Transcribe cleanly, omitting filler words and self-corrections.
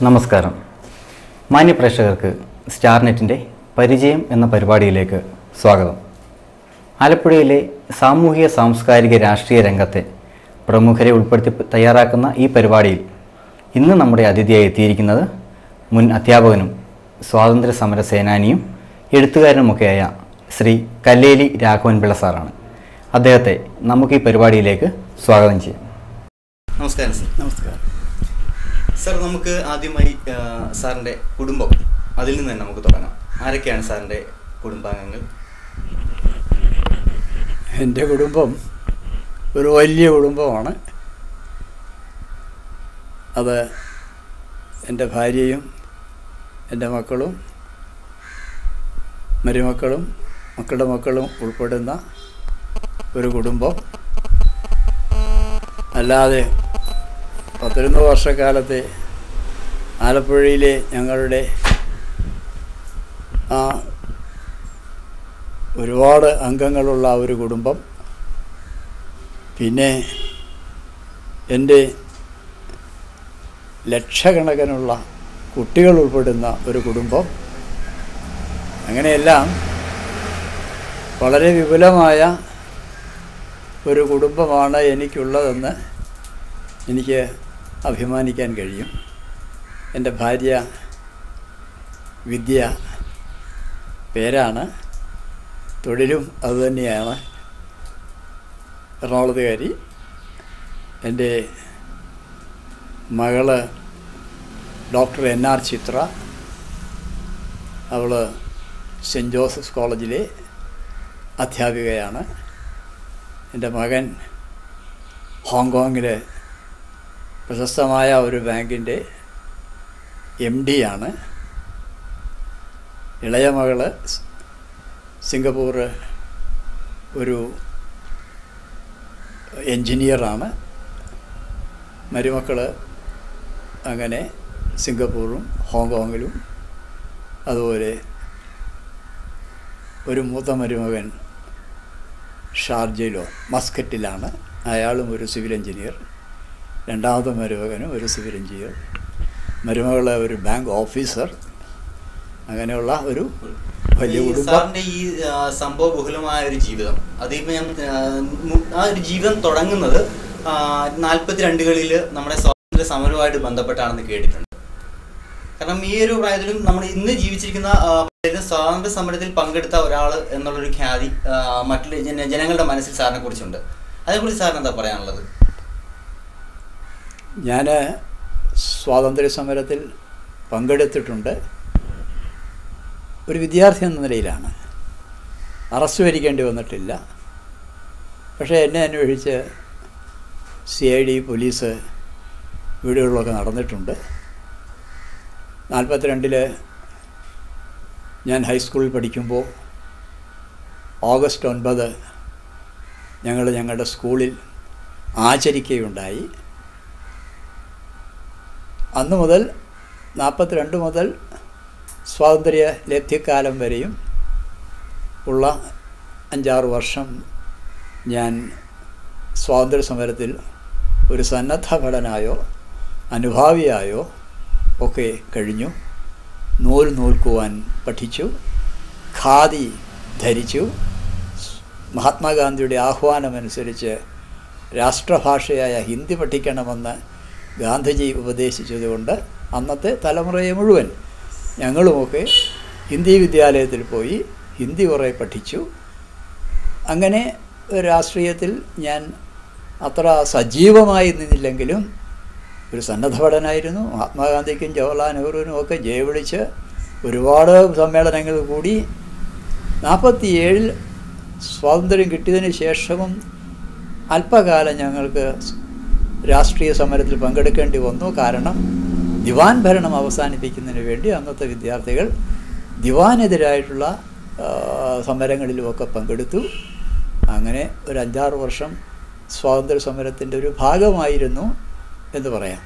നമസ്കാരം. മാന്യപ്രേക്ഷകർക്ക് സ്റ്റാർനെറ്റിൻ്റെ പരിചയം എന്ന പരിപാടിയിലേക്ക് സ്വാഗതം. ആലപ്പുഴയിലെ സാമൂഹിക സാംസ്കാരിക രാഷ്ട്രീയ രംഗത്തെ പ്രമുഖരെ ഉൾപ്പെടുത്തി തയ്യാറാക്കുന്ന ഈ പരിപാടിയിൽ ഇന്ന് നമ്മുടെ അതിഥിയായി എത്തിയിരിക്കുന്നത് മുൻ അധ്യാപകനും സ്വാതന്ത്ര്യ സമര സേനാനിയും എഴുത്തുകാരനുമൊക്കെയായ ശ്രീ കല്ലേലി രാഘവൻ പിള്ള സാറാണ്. അദ്ദേഹത്തെ നമുക്ക് ഈ പരിപാടിയിലേക്ക് സ്വാഗതം ചെയ്യാം. നമസ്കാരം സർ. നമസ്കാരം സർ, നമുക്ക് ആദ്യമായി സാറിൻ്റെ കുടുംബം, അതിൽ നിന്ന് തന്നെ നമുക്ക് തുടങ്ങാം. ആരൊക്കെയാണ് സാറിൻ്റെ കുടുംബാംഗങ്ങൾ? എൻ്റെ കുടുംബം ഒരു വലിയ കുടുംബമാണ്. അത് എൻ്റെ ഭാര്യയും എൻ്റെ മക്കളും മരുമക്കളും മക്കളുടെ മക്കളും ഉൾപ്പെടുന്ന ഒരു കുടുംബം. അല്ലാതെ 11 വർഷക്കാലത്തെ ആലപ്പുഴയിലെ ഞങ്ങളുടെ ഒരുപാട് അംഗങ്ങളുള്ള ഒരു കുടുംബം, പിന്നെ എൻ്റെ ലക്ഷക്കണക്കിനുള്ള കുട്ടികൾ ഉൾപ്പെടുന്ന ഒരു കുടുംബം, അങ്ങനെയെല്ലാം വളരെ വിപുലമായ ഒരു കുടുംബമാണ് എനിക്കുള്ളതെന്ന് എനിക്ക് അഭിമാനിക്കാൻ കഴിയും. എൻ്റെ ഭാര്യ വിദ്യ പേരാണ്, തൊഴിലും അതുതന്നെയാണ്, എറണാകുളത്തുകാരി. എൻ്റെ മകള് ഡോക്ടർ NR ചിത്ര, അവൾ സെൻറ്റ് ജോസഫ്സ് കോളേജിലെ അധ്യാപികയാണ്. എൻ്റെ മകൻ ഹോങ്കോങ്ങിലെ പ്രശസ്തമായ ഒരു ബാങ്കിൻ്റെ MD ആണ്. ഇളയ മകള് സിംഗപ്പൂർ ഒരു എൻജിനീയറാണ്. മരുമക്കൾ അങ്ങനെ സിംഗപ്പൂറും ഹോങ്കോങ്ങിലും, അതുപോലെ ഒരു മൂത്ത മരുമകൻ ഷാർജയിലോ മസ്കറ്റിലാണ്, അയാളും ഒരു സിവിൽ എഞ്ചിനീയർ. രണ്ടാമത്തെ മരുമകനും ഒരു സിവിൽ എഞ്ചിനീയർ, മരുമകളെ ഒരു ബാങ്ക് ഓഫീസർ. അങ്ങനെയുള്ള ഒരു വലിയ കുടുംബം. ഈ സംഭവബഹുലമായ ഒരു ജീവിതം, അതിപ്പോൾ ഞാൻ ആ ഒരു ജീവിതം തുടങ്ങുന്നത് 42കളിൽ നമ്മുടെ സ്വാതന്ത്ര്യ സമരവുമായിട്ട് ബന്ധപ്പെട്ടാണെന്ന് കേട്ടിട്ടുണ്ട്. കാരണം ഈ ഒരു പ്രായത്തിലും നമ്മൾ ഇന്ന് ജീവിച്ചിരിക്കുന്ന സ്വാതന്ത്ര്യ സമരത്തിൽ പങ്കെടുത്ത ഒരാൾ എന്നുള്ളൊരു ഖ്യാതി മറ്റുള്ള ജനങ്ങളുടെ മനസ്സിൽ സാറിനെ കുറിച്ചുണ്ട്. അതേക്കുറിച്ച് സാറിന് എന്താ പറയാനുള്ളത്? ഞാൻ സ്വാതന്ത്ര്യ സമരത്തിൽ പങ്കെടുത്തിട്ടുണ്ട്. ഒരു വിദ്യാർത്ഥി എന്ന നിലയിലാണ്. അറസ്റ്റ് വരിക്കേണ്ടി വന്നിട്ടില്ല. പക്ഷേ എന്നെ അന്വേഷിച്ച് CID പോലീസ് വീടുകളിലൊക്കെ നടന്നിട്ടുണ്ട്. 42 ഞാൻ ഹൈസ്കൂളിൽ പഠിക്കുമ്പോൾ ഓഗസ്റ്റ് 9 ഞങ്ങൾ ഞങ്ങളുടെ സ്കൂളിൽ ആചരിക്കുകയുണ്ടായി. അന്ന് മുതൽ 42 മുതൽ സ്വാതന്ത്ര്യ ലബ്ധിക്കാലം വരെയും ഉള്ള 5-6 വർഷം ഞാൻ സ്വാതന്ത്ര്യ സമരത്തിൽ ഒരു സന്നദ്ധ ഭടനായോ അനുഭാവിയായോ ഒക്കെ കഴിഞ്ഞു. നൂൽ നൂൽക്കുവാൻ പഠിച്ചു, ഖാദി ധരിച്ചു. മഹാത്മാഗാന്ധിയുടെ ആഹ്വാനമനുസരിച്ച് രാഷ്ട്രഭാഷയായ ഹിന്ദി പഠിക്കണമെന്ന് ഗാന്ധിജി ഉപദേശിച്ചതുകൊണ്ട് അന്നത്തെ തലമുറയെ മുഴുവൻ ഞങ്ങളുമൊക്കെ ഹിന്ദി വിദ്യാലയത്തിൽ പോയി ഹിന്ദി കുറേ പഠിച്ചു. അങ്ങനെ രാഷ്ട്രീയത്തിൽ ഞാൻ അത്ര സജീവമായി നിന്നില്ലെങ്കിലും ഒരു സന്നദ്ധഭടനായിരുന്നു. മഹാത്മാഗാന്ധിക്കും ജവഹർലാൽ നെഹ്റുവിനും ഒക്കെ ജയവിളിച്ച് ഒരുപാട് സമ്മേളനങ്ങൾ കൂടി. 47 സ്വാതന്ത്ര്യം കിട്ടിയതിന് ശേഷവും അല്പകാലം ഞങ്ങൾക്ക് രാഷ്ട്രീയ സമരത്തിൽ പങ്കെടുക്കേണ്ടി വന്നു. കാരണം ദിവാൻ ഭരണം അവസാനിപ്പിക്കുന്നതിന് വേണ്ടി അന്നത്തെ വിദ്യാർത്ഥികൾ ദിവാനെതിരായിട്ടുള്ള സമരങ്ങളിലുമൊക്കെ പങ്കെടുത്തു. അങ്ങനെ ഒരു 5-6 വർഷം സ്വാതന്ത്ര്യ സമരത്തിൻ്റെ ഒരു ഭാഗമായിരുന്നു എന്ന് പറയാം.